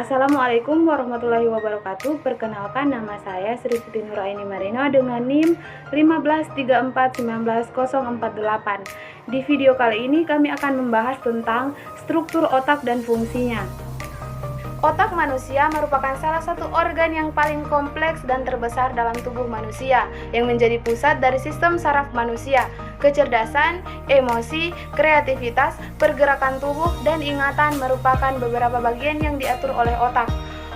Assalamualaikum warahmatullahi wabarakatuh. Perkenalkan, nama saya Sri Putri Nuraini Marino dengan NIM 153419048. Di video kali ini kami akan membahas tentang struktur otak dan fungsinya. Otak manusia merupakan salah satu organ yang paling kompleks dan terbesar dalam tubuh manusia, yang menjadi pusat dari sistem saraf manusia. Kecerdasan, emosi, kreativitas, pergerakan tubuh, dan ingatan merupakan beberapa bagian yang diatur oleh otak.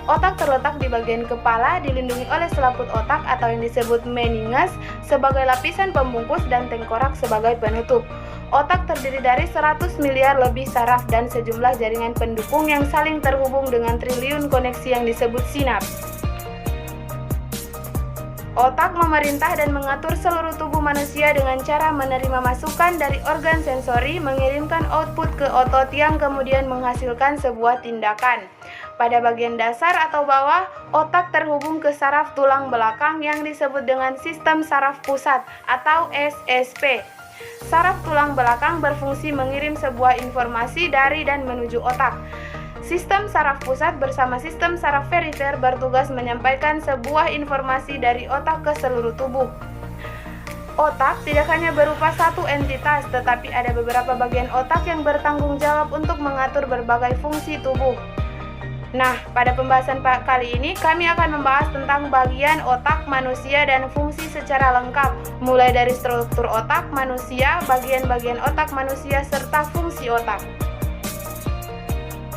Otak terletak di bagian kepala, dilindungi oleh selaput otak atau yang disebut meninges sebagai lapisan pembungkus dan tengkorak sebagai penutup. Otak terdiri dari 100 miliar lebih saraf dan sejumlah jaringan pendukung yang saling terhubung dengan triliun koneksi yang disebut sinaps. Otak memerintah dan mengatur seluruh tubuh manusia dengan cara menerima masukan dari organ sensori, mengirimkan output ke otot yang kemudian menghasilkan sebuah tindakan. Pada bagian dasar atau bawah, otak terhubung ke saraf tulang belakang yang disebut dengan sistem saraf pusat atau SSP. Saraf tulang belakang berfungsi mengirim sebuah informasi dari dan menuju otak. Sistem saraf pusat bersama sistem saraf perifer bertugas menyampaikan sebuah informasi dari otak ke seluruh tubuh. Otak tidak hanya berupa satu entitas, tetapi ada beberapa bagian otak yang bertanggung jawab untuk mengatur berbagai fungsi tubuh. Nah, pada pembahasan kali ini kami akan membahas tentang bagian otak manusia dan fungsi secara lengkap, mulai dari struktur otak manusia, bagian-bagian otak manusia, serta fungsi otak.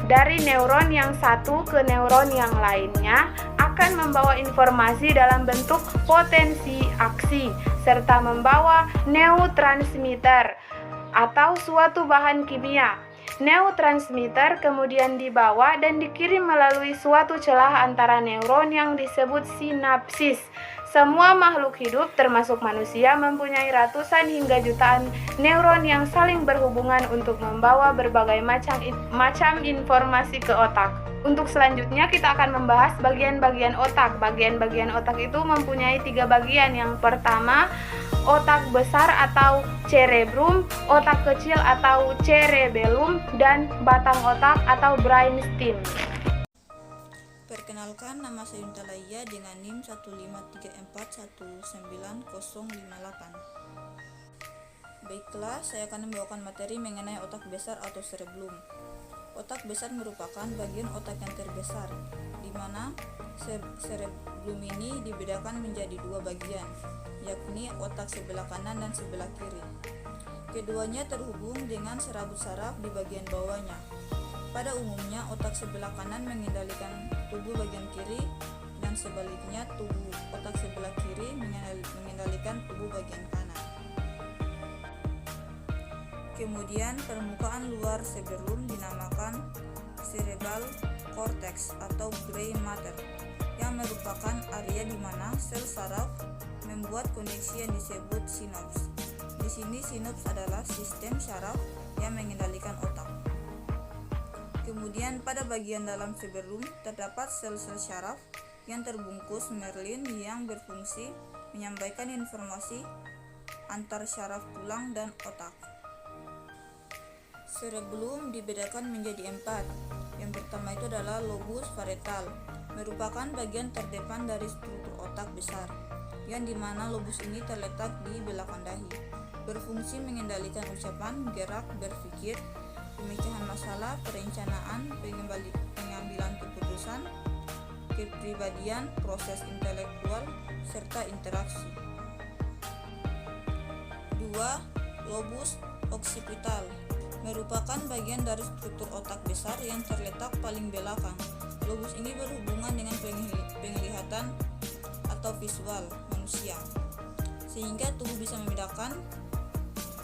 Dari neuron yang satu ke neuron yang lainnya akan membawa informasi dalam bentuk potensi aksi, serta membawa neurotransmitter atau suatu bahan kimia. Neurotransmitter kemudian dibawa dan dikirim melalui suatu celah antara neuron yang disebut sinapsis. Semua makhluk hidup termasuk manusia mempunyai ratusan hingga jutaan neuron yang saling berhubungan untuk membawa berbagai macam informasi ke otak. Untuk selanjutnya kita akan membahas bagian-bagian otak. Bagian-bagian otak itu mempunyai 3 bagian. Yang pertama, otak besar atau cerebrum, otak kecil atau cerebellum, dan batang otak atau brainstem. Perkenalkan, nama saya Yunta Laia dengan NIM 153419058. Baiklah, saya akan membawakan materi mengenai otak besar atau cerebellum. Otak besar merupakan bagian otak yang terbesar, di mana cerebellum ini dibedakan menjadi 2 bagian, yakni otak sebelah kanan dan sebelah kiri. Keduanya terhubung dengan serabut saraf di bagian bawahnya. Pada umumnya, otak sebelah kanan mengendalikan tubuh bagian kiri, dan sebaliknya otak sebelah kiri mengendalikan tubuh bagian kanan. Kemudian, permukaan luar cerebellum dinamakan cerebral cortex atau gray matter, yang merupakan area di mana sel saraf membuat koneksi yang disebut sinaps. Di sini sinaps adalah sistem saraf yang mengendalikan otak. Kemudian pada bagian dalam cerebellum terdapat sel-sel saraf yang terbungkus merlin yang berfungsi menyampaikan informasi antar saraf tulang dan otak. Cerebellum dibedakan menjadi 4. Yang pertama itu adalah lobus parietal, merupakan bagian terdepan dari struktur otak besar, yang dimana lobus ini terletak di belakang dahi, berfungsi mengendalikan ucapan, gerak, berpikir, pemecahan masalah, perencanaan, pengambilan keputusan, kepribadian, proses intelektual, serta interaksi. 2. Lobus occipital merupakan bagian dari struktur otak besar yang terletak paling belakang. Lobus ini berhubungan dengan penglihatan atau visual manusia, sehingga tubuh bisa membedakan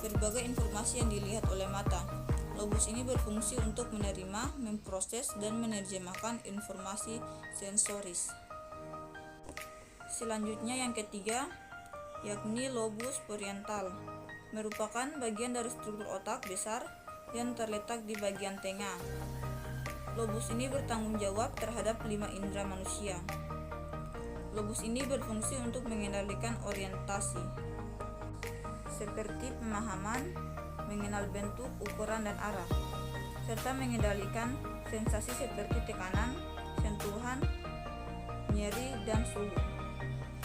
berbagai informasi yang dilihat oleh mata. Lobus ini berfungsi untuk menerima, memproses, dan menerjemahkan informasi sensoris. Selanjutnya yang ketiga, yakni lobus parietal, merupakan bagian dari struktur otak besar yang terletak di bagian tengah. Lobus ini bertanggung jawab terhadap 5 indera manusia. Lobus ini berfungsi untuk mengendalikan orientasi, seperti pemahaman, mengenal bentuk, ukuran, dan arah, serta mengendalikan sensasi seperti tekanan, sentuhan, nyeri, dan suhu.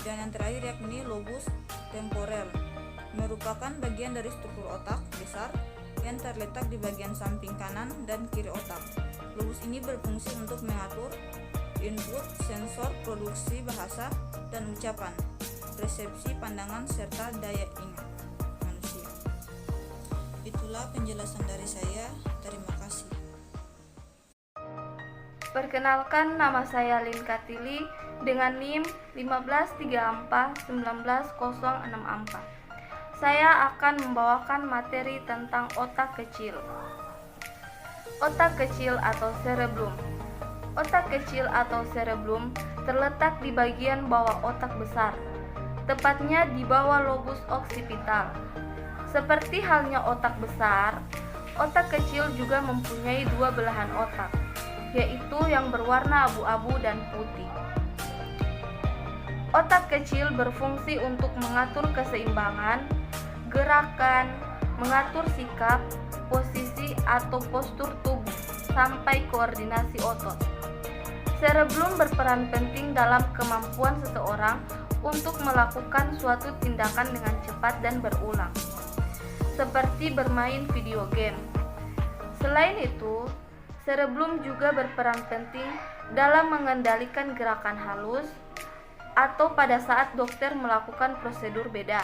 Dan yang terakhir yakni lobus temporer, merupakan bagian dari struktur otak besar yang terletak di bagian samping kanan dan kiri otak. Lobus ini berfungsi untuk mengatur input sensor, produksi bahasa dan ucapan, persepsi pandangan, serta daya ingat manusia. Itulah penjelasan dari saya. Terima kasih. Perkenalkan, nama saya Lin Katili dengan NIM 153419064. Saya akan membawakan materi tentang otak kecil. Otak kecil atau cerebellum. Otak kecil atau cerebellum terletak di bagian bawah otak besar, tepatnya di bawah lobus occipital. Seperti halnya otak besar, otak kecil juga mempunyai dua belahan otak, yaitu yang berwarna abu-abu dan putih. Otak kecil berfungsi untuk mengatur keseimbangan, gerakan, mengatur sikap, posisi atau postur tubuh, sampai koordinasi otot. Cerebellum berperan penting dalam kemampuan seseorang untuk melakukan suatu tindakan dengan cepat dan berulang, seperti bermain video game. Selain itu, cerebellum juga berperan penting dalam mengendalikan gerakan halus atau pada saat dokter melakukan prosedur bedah.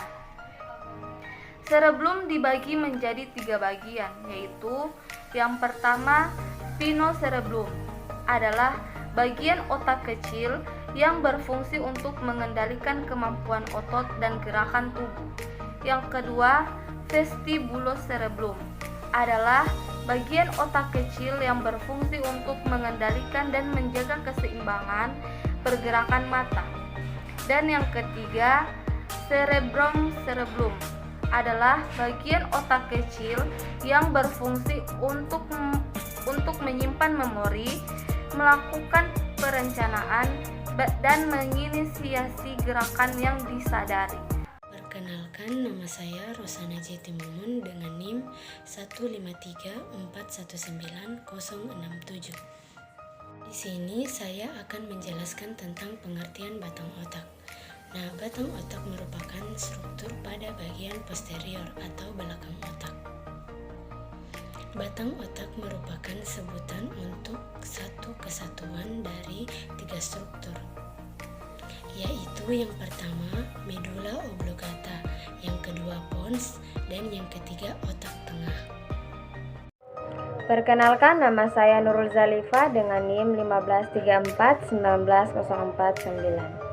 Cerebellum dibagi menjadi 3 bagian, yaitu yang pertama, spinocerebellum adalah bagian otak kecil yang berfungsi untuk mengendalikan kemampuan otot dan gerakan tubuh. Yang kedua, vestibulocerebellum adalah bagian otak kecil yang berfungsi untuk mengendalikan dan menjaga keseimbangan pergerakan mata. Dan yang ketiga, cerebellum adalah bagian otak kecil yang berfungsi untuk menyimpan memori, melakukan perencanaan, dan menginisiasi gerakan yang disadari. Perkenalkan, nama saya Rosana Jeti Mumun dengan NIM 153419067. Di sini saya akan menjelaskan tentang pengertian batang otak. Nah, batang otak merupakan struktur pada bagian posterior atau belakang otak. Batang otak merupakan sebutan untuk satu kesatuan dari 3 struktur, yaitu yang pertama medulla oblongata, yang kedua pons, dan yang ketiga otak tengah. Perkenalkan, nama saya Nurul Zalifa dengan NIM 153419049.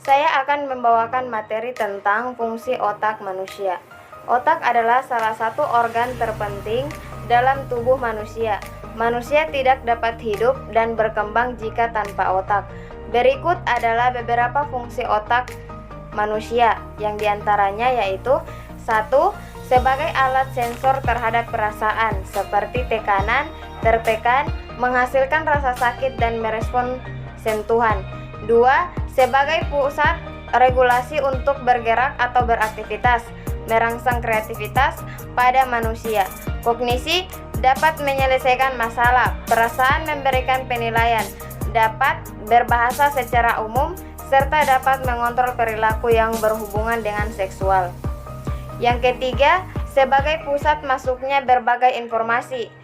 Saya akan membawakan materi tentang fungsi otak manusia. Otak adalah salah satu organ terpenting dalam tubuh manusia. Manusia tidak dapat hidup dan berkembang jika tanpa otak. Berikut adalah beberapa fungsi otak manusia, yang diantaranya yaitu 1. Sebagai alat sensor terhadap perasaan, seperti tekanan, tertekan, menghasilkan rasa sakit dan merespon sentuhan. 2. Sebagai pusat regulasi untuk bergerak atau beraktivitas, merangsang kreativitas pada manusia. Kognisi dapat menyelesaikan masalah, perasaan memberikan penilaian, dapat berbahasa secara umum, serta dapat mengontrol perilaku yang berhubungan dengan seksual. Yang ketiga, sebagai pusat masuknya berbagai informasi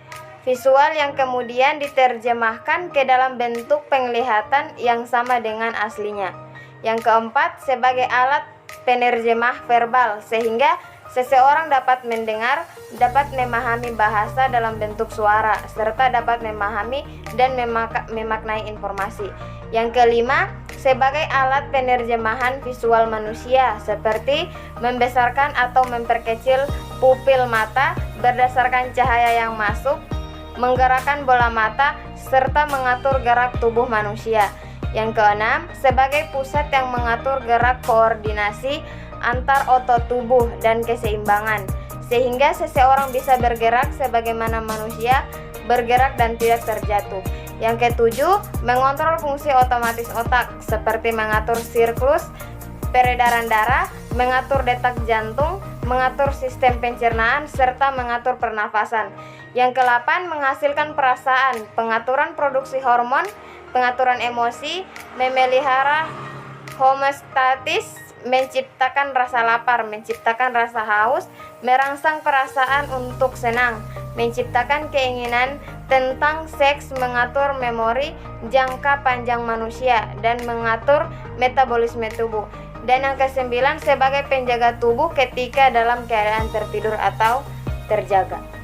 visual yang kemudian diterjemahkan ke dalam bentuk penglihatan yang sama dengan aslinya. Yang keempat, sebagai alat penerjemah verbal, sehingga seseorang dapat mendengar, dapat memahami bahasa dalam bentuk suara, serta dapat memahami dan memaknai informasi. Yang kelima, sebagai alat penerjemahan visual manusia, seperti membesarkan atau memperkecil pupil mata berdasarkan cahaya yang masuk, menggerakkan bola mata, serta mengatur gerak tubuh manusia. Yang keenam, sebagai pusat yang mengatur gerak koordinasi antar otot tubuh dan keseimbangan, sehingga seseorang bisa bergerak sebagaimana manusia bergerak dan tidak terjatuh. Yang ketujuh, mengontrol fungsi otomatis otak, seperti mengatur siklus peredaran darah, mengatur detak jantung, mengatur sistem pencernaan, serta mengatur pernafasan. Yang ke-8, menghasilkan perasaan, pengaturan produksi hormon, pengaturan emosi, memelihara homeostatis, menciptakan rasa lapar, menciptakan rasa haus, merangsang perasaan untuk senang, menciptakan keinginan tentang seks, mengatur memori jangka panjang manusia, dan mengatur metabolisme tubuh. Dan yang ke-9, sebagai penjaga tubuh ketika dalam keadaan tertidur atau terjaga.